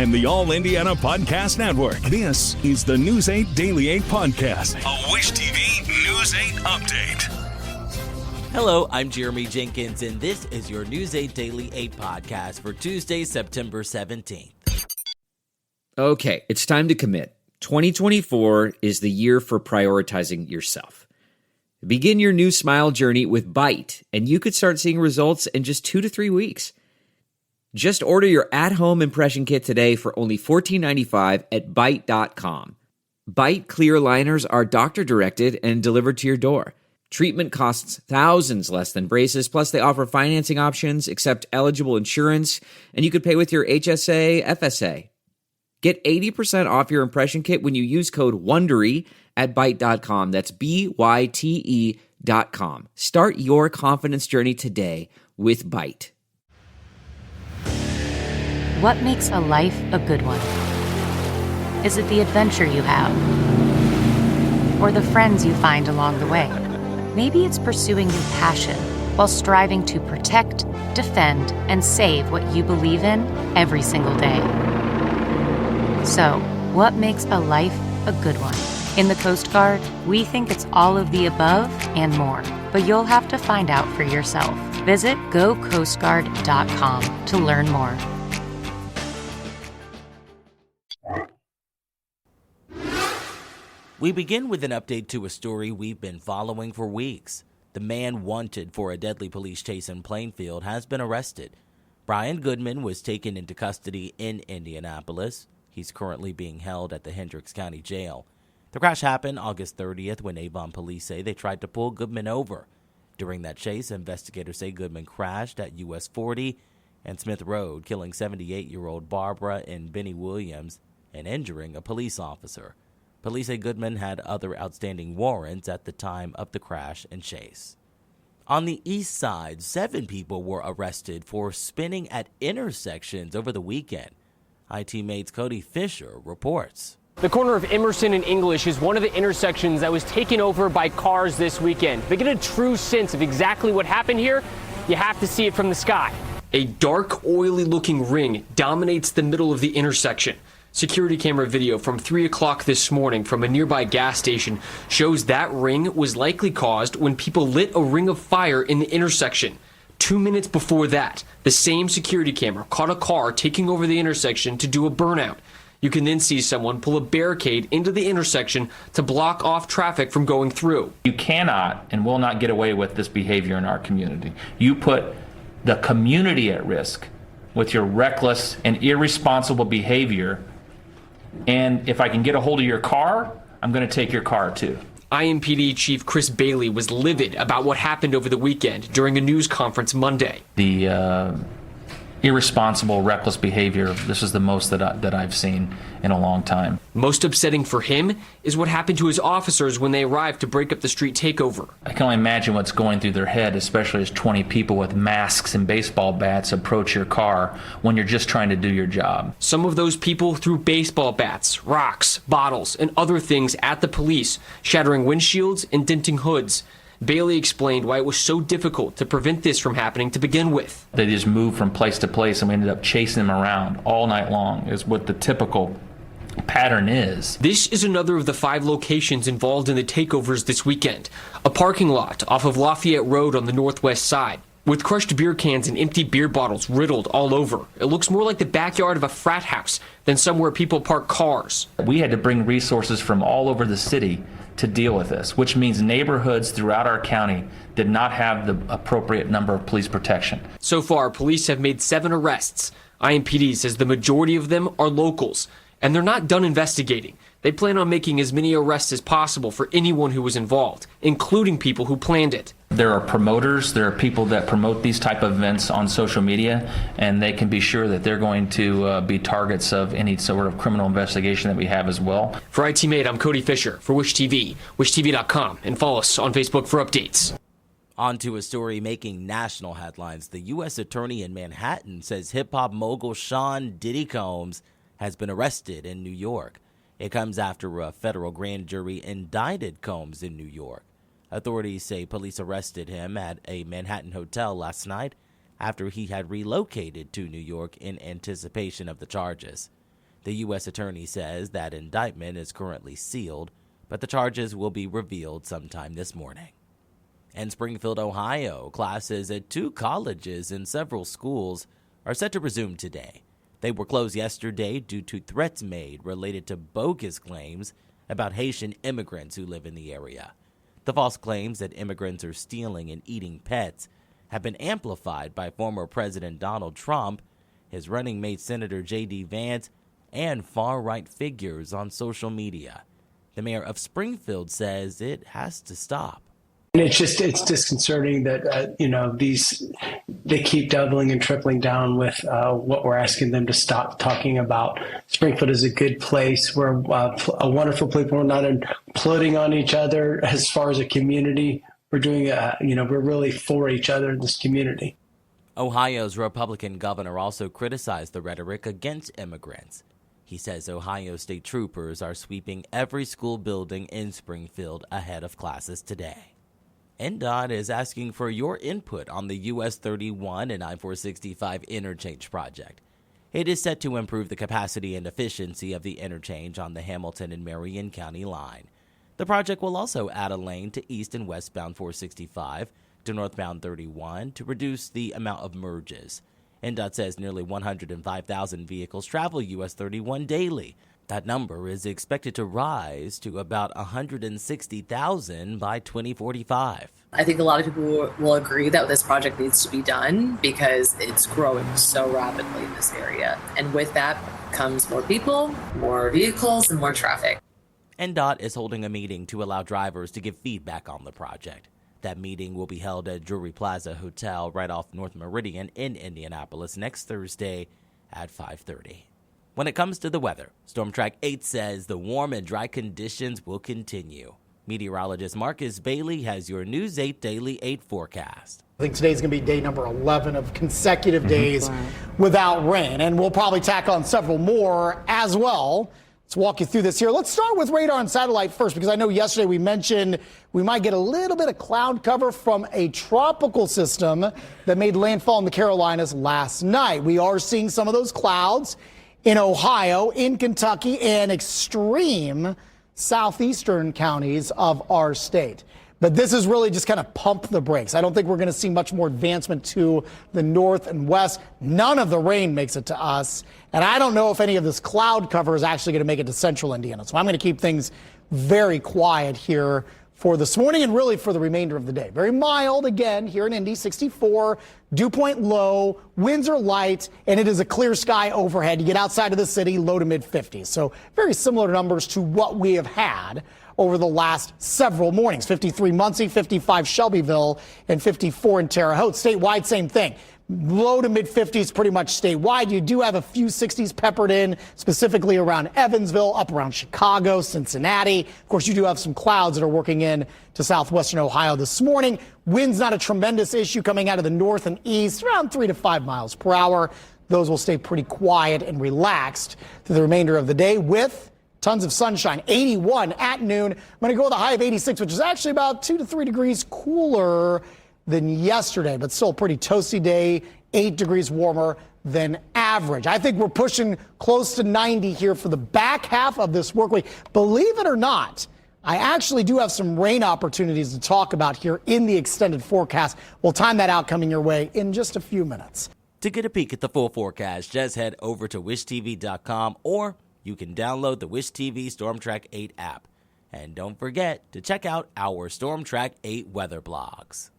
and the All Indiana Podcast Network. This is the News 8 Daily 8 Podcast, a Wish TV News 8 update. Hello, I'm Jeremy Jenkins, and this is your News 8 Daily 8 podcast for Tuesday, September 17th. Okay, it's time to commit. 2024 is the year for prioritizing yourself. Begin your new smile journey with Byte, and you could start seeing results in just 2 to 3 weeks. Just order your at-home impression kit today for only $14.95 at Byte.com. Byte clear liners are doctor-directed and delivered to your door. Treatment costs thousands less than braces, plus they offer financing options, accept eligible insurance, and you could pay with your HSA, FSA. Get 80% off your impression kit when you use code WONDERY at Byte.com. That's BYTE.com. Start your confidence journey today with Byte. What makes a life a good one? Is it the adventure you have? Or the friends you find along the way? Maybe it's pursuing your passion while striving to protect, defend, and save what you believe in every single day. So, what makes a life a good one? In the Coast Guard, we think it's all of the above and more, but you'll have to find out for yourself. Visit gocoastguard.com to learn more. We begin with an update to a story we've been following for weeks. The man wanted for a deadly police chase in Plainfield has been arrested. Brian Goodman was taken into custody in Indianapolis. He's currently being held at the Hendricks County Jail. The crash happened August 30th when Avon police say they tried to pull Goodman over. During that chase, investigators say Goodman crashed at US 40 and Smith Road, killing 78-year-old Barbara and Benny Williams and injuring a police officer. Police say Goodman had other outstanding warrants at the time of the crash and chase. On the east side, 7 people were arrested for spinning at intersections over the weekend. ITMate's Cody Fisher reports. The corner of Emerson and English is one of the intersections that was taken over by cars this weekend. To get a true sense of exactly what happened here, you have to see it from the sky. A dark, oily-looking ring dominates the middle of the intersection. Security camera video from 3 o'clock this morning from a nearby gas station shows that ring was likely caused when people lit a ring of fire in the intersection. 2 minutes before that, the same security camera caught a car taking over the intersection to do a burnout. You can then see someone pull a barricade into the intersection to block off traffic from going through. You cannot and will not get away with this behavior in our community. You put the community at risk with your reckless and irresponsible behavior. And if I can get a hold of your car, I'm going to take your car too. IMPD Chief Chris Bailey was livid about what happened over the weekend during a news conference Monday. The irresponsible, reckless behavior, this is the most that I've seen in a long time. Most upsetting for him is what happened to his officers when they arrived to break up the street takeover. I can only imagine what's going through their head, especially as 20 people with masks and baseball bats approach your car when you're just trying to do your job. Some of those people threw baseball bats, rocks, bottles, and other things at the police, shattering windshields and denting hoods. Bailey explained why it was so difficult to prevent this from happening to begin with. They just moved from place to place and we ended up chasing them around all night long, is what the typical pattern is. This is another of the 5 locations involved in the takeovers this weekend. A parking lot off of Lafayette Road on the northwest side, with crushed beer cans and empty beer bottles riddled all over. It looks more like the backyard of a frat house than somewhere people park cars. We had to bring resources from all over the city to deal with this, which means neighborhoods throughout our county did not have the appropriate number of police protection. So far, police have made 7 arrests. IMPD says the majority of them are locals, and they're not done investigating. They plan on making as many arrests as possible for anyone who was involved, including people who planned it. There are promoters, there are people that promote these type of events on social media, and they can be sure that they're going to be targets of any sort of criminal investigation that we have as well. For ITMate, I'm Cody Fisher for Wish TV, wishtv.com, and follow us on Facebook for updates. On to a story making national headlines. The U.S. Attorney in Manhattan says hip-hop mogul Sean Diddy Combs has been arrested in New York. It comes after a federal grand jury indicted Combs in New York. Authorities say police arrested him at a Manhattan hotel last night after he had relocated to New York in anticipation of the charges. The U.S. attorney says that indictment is currently sealed, but the charges will be revealed sometime this morning. In Springfield, Ohio, classes at 2 colleges and several schools are set to resume today. They were closed yesterday due to threats made related to bogus claims about Haitian immigrants who live in the area. The false claims that immigrants are stealing and eating pets have been amplified by former President Donald Trump, his running mate Senator J.D. Vance, and far-right figures on social media. The mayor of Springfield says it has to stop. And it's disconcerting that, they keep doubling and tripling down with what we're asking them to stop talking about. Springfield is a good place. We're a wonderful people. We're not imploding on each other as far as a community. We're doing, we're really for each other in this community. Ohio's Republican governor also criticized the rhetoric against immigrants. He says Ohio state troopers are sweeping every school building in Springfield ahead of classes today. INDOT is asking for your input on the US 31 and I-465 interchange project. It is set to improve the capacity and efficiency of the interchange on the Hamilton and Marion County line. The project will also add a lane to east and westbound 465 to northbound 31 to reduce the amount of merges. INDOT says nearly 105,000 vehicles travel US 31 daily. That number is expected to rise to about 160,000 by 2045. I think a lot of people will agree that this project needs to be done because it's growing so rapidly in this area. And with that comes more people, more vehicles, and more traffic. INDOT is holding a meeting to allow drivers to give feedback on the project. That meeting will be held at Drury Plaza Hotel right off North Meridian in Indianapolis next Thursday at 5:30. When it comes to the weather, Storm Track 8 says the warm and dry conditions will continue. Meteorologist Marcus Bailey has your News 8 Daily 8 forecast. I think today's going to be day number 11 of consecutive days without rain, and we'll probably tack on several more as well. Let's walk you through this here. Let's start with radar and satellite first, because I know yesterday we mentioned we might get a little bit of cloud cover from a tropical system that made landfall in the Carolinas last night. We are seeing some of those clouds in Ohio, in Kentucky, and extreme southeastern counties of our state. But this is really just kind of pump the brakes. I don't think we're going to see much more advancement to the north and west. None of the rain makes it to us. And I don't know if any of this cloud cover is actually going to make it to central Indiana. So I'm going to keep things very quiet here for this morning and really for the remainder of the day. Very mild again here in Indy, 64, dew point low, winds are light, and it is a clear sky overhead. You get outside of the city, low to mid 50s. So very similar numbers to what we have had over the last several mornings. 53 Muncie, 55 Shelbyville, and 54 in Terre Haute. Statewide, same thing. Low to mid 50s pretty much statewide. You do have a few 60s peppered in, specifically around Evansville, up around Chicago, Cincinnati. Of course, you do have some clouds that are working in to southwestern Ohio this morning. Wind's not a tremendous issue coming out of the north and east, around 3 to 5 miles per hour. Those will stay pretty quiet and relaxed through the remainder of the day with tons of sunshine. 81 at noon. I'm going to go with a high of 86, which is actually about 2 to 3 degrees cooler than yesterday, but still a pretty toasty day, 8 degrees warmer than average. I think we're pushing close to 90 here for the back half of this work week. Believe it or not, I actually do have some rain opportunities to talk about here in the extended forecast. We'll time that out coming your way in just a few minutes. To get a peek at the full forecast, just head over to wishtv.com, or you can download the Wish TV Storm Track 8 app. And don't forget to check out our Storm Track 8 weather blogs.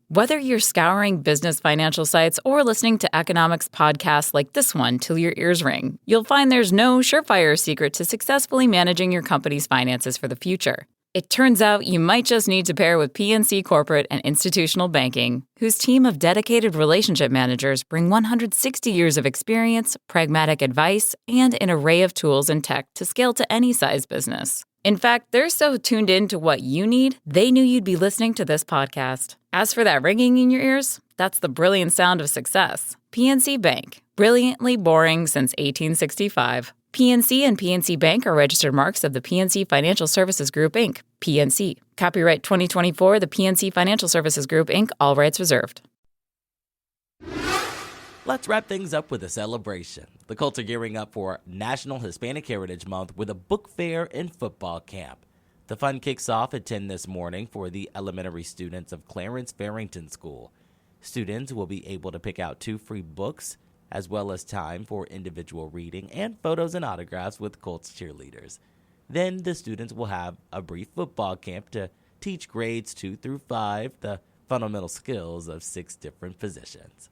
Whether you're scouring business financial sites or listening to economics podcasts like this one till your ears ring, you'll find there's no surefire secret to successfully managing your company's finances for the future. It turns out you might just need to pair with PNC Corporate and Institutional Banking, whose team of dedicated relationship managers bring 160 years of experience, pragmatic advice, and an array of tools and tech to scale to any size business. In fact, they're so tuned in to what you need, they knew you'd be listening to this podcast. As for that ringing in your ears, that's the brilliant sound of success. PNC Bank, brilliantly boring since 1865. PNC and PNC Bank are registered marks of the PNC Financial Services Group, Inc., PNC. Copyright 2024, the PNC Financial Services Group, Inc., all rights reserved. Let's wrap things up with a celebration. The Colts are gearing up for National Hispanic Heritage Month with a book fair and football camp. The fun kicks off at 10 this morning for the elementary students of Clarence Farrington School. Students will be able to pick out 2 free books, as well as time for individual reading and photos and autographs with Colts cheerleaders. Then the students will have a brief football camp to teach grades 2 through 5 the fundamental skills of 6 different positions.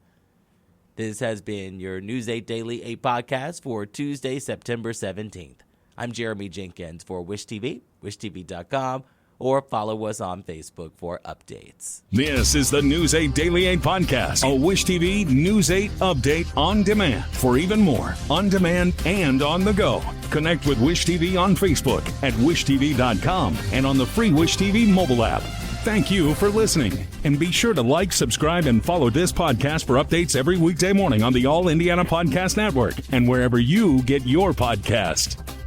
This has been your News 8 Daily 8 podcast for Tuesday, September 17th. I'm Jeremy Jenkins for Wish TV, wishtv.com, or follow us on Facebook for updates. This is the News 8 Daily 8 podcast, a Wish TV News 8 update on demand. For even more, on demand and on the go, connect with Wish TV on Facebook at wishtv.com and on the free Wish TV mobile app. Thank you for listening, and be sure to like, subscribe, and follow this podcast for updates every weekday morning on the All Indiana Podcast Network and wherever you get your podcast.